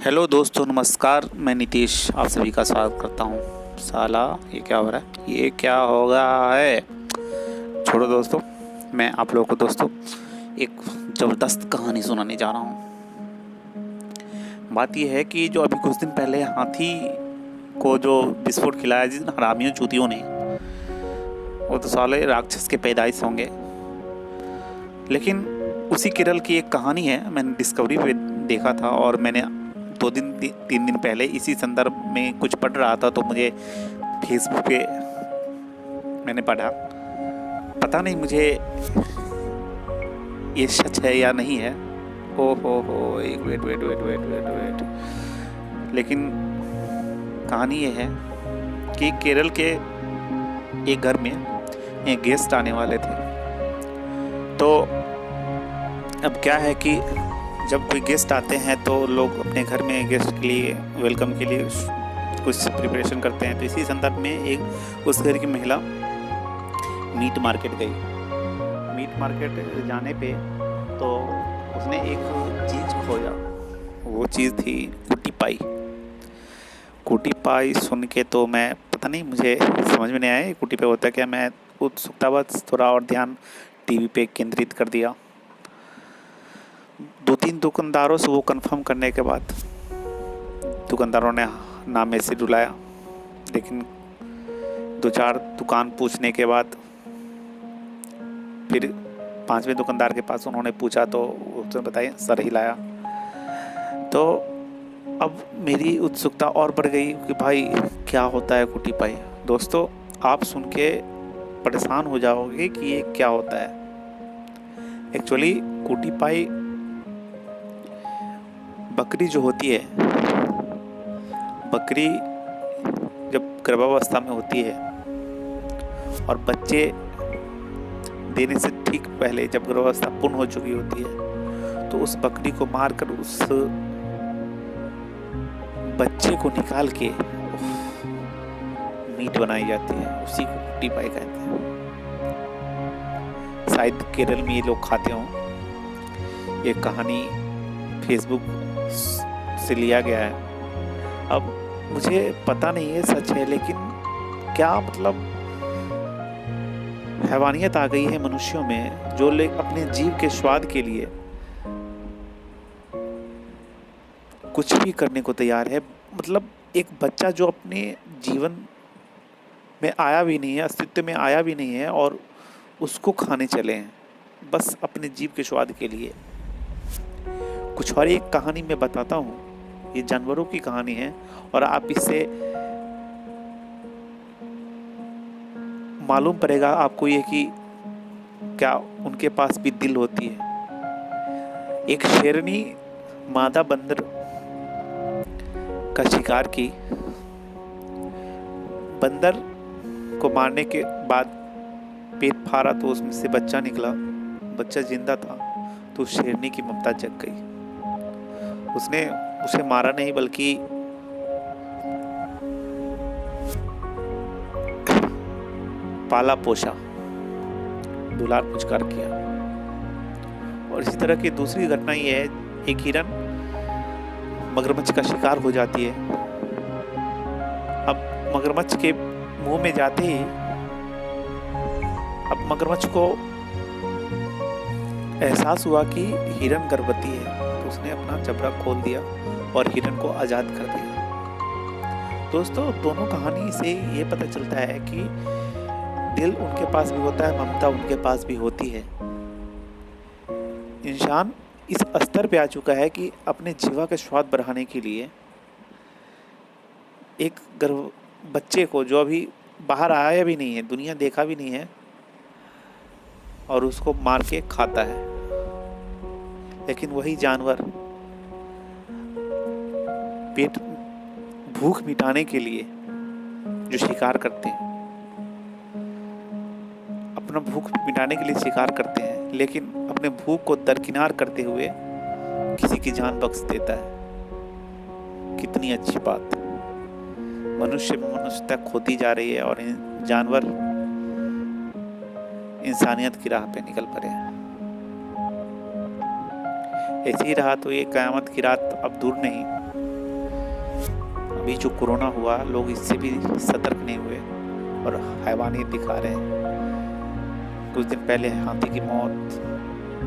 Hello दोस्तों, नमस्कार। मैं नीतीश आप सभी का स्वागत करता हूँ। साला ये क्या हो रहा है, ये क्या हो गया है? छोड़ो दोस्तों, मैं आप लोगों को दोस्तों एक ज़बरदस्त कहानी सुनाने जा रहा हूँ। बात यह है कि जो अभी कुछ दिन पहले हाथी को जो विस्फोट खिलाया जिन हरामियों चूतियों ने, वो तो साले राक्षस के पैदाइश होंगे। लेकिन उसी केरल की एक कहानी है, मैंने डिस्कवरी पे देखा था और मैंने 3 दिन पहले इसी संदर्भ में कुछ पढ़ रहा था, तो मुझे फेसबुक पे मैंने पढ़ा। पता नहीं मुझे ये सच है या नहीं है। हो एक वेट। लेकिन कहानी ये है कि केरल के एक घर में एक गेस्ट आने वाले थे। तो अब क्या है कि जब कोई गेस्ट आते हैं तो लोग अपने घर में गेस्ट के लिए वेलकम के लिए कुछ प्रिपरेशन करते हैं। तो इसी संदर्भ में एक उस घर की महिला मीट मार्केट गई। मीट मार्केट जाने पे तो उसने एक चीज़ खोया। वो चीज़ थी कुटी पाई। कुटी पाई सुन के तो मैं पता नहीं, मुझे समझ में नहीं आया कुटी पाई होता क्या। मैं उत्सुकतावश थोड़ा और ध्यान टीवी पे केंद्रित कर दिया। 2-3 दुकानदारों से वो कंफर्म करने के बाद दुकानदारों ने नाम में से रुलाया। लेकिन 2-4 दुकान पूछने के बाद फिर 5वें दुकानदार के पास उन्होंने पूछा तो उसने बताया, सर हिलाया। तो अब मेरी उत्सुकता और बढ़ गई कि भाई क्या होता है कुटी पाई। दोस्तों, आप सुन के परेशान हो जाओगे कि ये क्या होता है। एक्चुअली कुटी पाई बकरी जो होती है, बकरी जब गर्भावस्था में होती है और बच्चे देने से ठीक पहले जब गर्भावस्था पूर्ण हो चुकी होती है तो उस बकरी को मारकर उस बच्चे को निकाल के मीट बनाई जाती है। उसी को कुटी पाई कहते हैं। शायद केरल में ये लोग खाते हों। ये कहानी फेसबुक से लिया गया है। अब मुझे पता नहीं है सच है, लेकिन क्या मतलब हैवानियत आ गई है मनुष्यों में, जो लोग अपने जीव के स्वाद के लिए कुछ भी करने को तैयार है। मतलब एक बच्चा जो अपने जीवन में आया भी नहीं है, अस्तित्व में आया भी नहीं है, और उसको खाने चले हैं बस अपने जीव के स्वाद के लिए। कुछ और एक कहानी मैं बताता हूँ। ये जानवरों की कहानी है और आप इससे मालूम पड़ेगा आपको ये कि क्या उनके पास भी दिल होती है। एक शेरनी मादा बंदर का शिकार की। बंदर को मारने के बाद पेट फाड़ा तो उसमें से बच्चा निकला। बच्चा जिंदा था तो शेरनी की ममता जग गई। उसने उसे मारा नहीं बल्कि पाला पोसा, दुलार पुचकार किया। और इसी तरह की दूसरी घटना ये है, एक हिरन मगरमच्छ का शिकार हो जाती है। अब मगरमच्छ के मुंह में जाते ही अब मगरमच्छ को एहसास हुआ कि हिरन गर्भवती है, तो उसने अपना जबड़ा खोल दिया और हिरन को आज़ाद कर दिया। दोस्तों, दोनों कहानी से ये पता चलता है कि दिल उनके पास भी होता है, ममता उनके पास भी होती है। इंसान इस स्तर पे आ चुका है कि अपने जीवा का स्वाद बढ़ाने के लिए एक बच्चे को, जो अभी बाहर आया भी नहीं है, दुनिया देखा भी नहीं है, और उसको मार के खाता है। लेकिन वही जानवर पेट भूख मिटाने के लिए जो शिकार करते हैं, अपना भूख मिटाने के लिए शिकार करते हैं, लेकिन अपने भूख को दरकिनार करते हुए किसी की जान बख्श देता है। कितनी अच्छी बात। मनुष्य में मनुष्यता खोती जा रही है और जानवर इंसानियत की राह पे निकल पड़े हैं। ऐसे ही रहा तो ये क़यामत की रात अब दूर नहीं। अभी जो कोरोना हुआ, लोग इससे भी सतर्क नहीं हुए और हैवानियत दिखा रहे हैं। कुछ दिन पहले हाथी की मौत,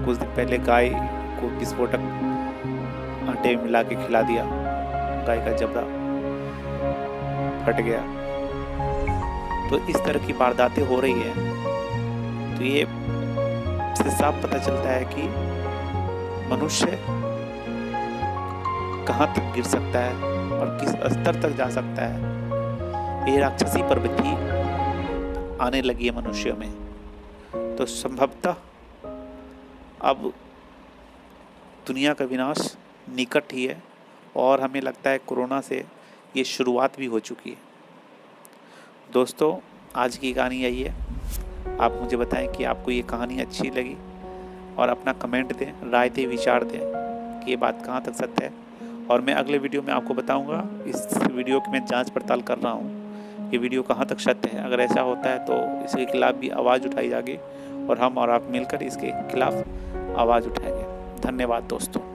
कुछ दिन पहले गाय को विस्फोटक आटे में मिला के खिला दिया, गाय का जबड़ा फट गया। तो इस तरह की वारदातें हो रही है। तो ये से साफ पता चलता है कि मनुष्य कहाँ तक गिर सकता है और किस स्तर तक जा सकता है। ये राक्षसी प्रवृत्ति आने लगी है मनुष्यों में। तो संभवतः अब दुनिया का विनाश निकट ही है और हमें लगता है कोरोना से ये शुरुआत भी हो चुकी है। दोस्तों, आज की कहानी यही है। आप मुझे बताएं कि आपको ये कहानी अच्छी लगी और अपना कमेंट दें, राय दें, विचार दें कि ये बात कहाँ तक सत्य है। और मैं अगले वीडियो में आपको बताऊंगा, इस वीडियो की मैं जांच पड़ताल कर रहा हूँ, ये वीडियो कहाँ तक सत्य है। अगर ऐसा होता है तो इसके खिलाफ भी आवाज़ उठाई जाएगी और हम और आप मिलकर इसके खिलाफ आवाज़ उठाएंगे। धन्यवाद दोस्तों।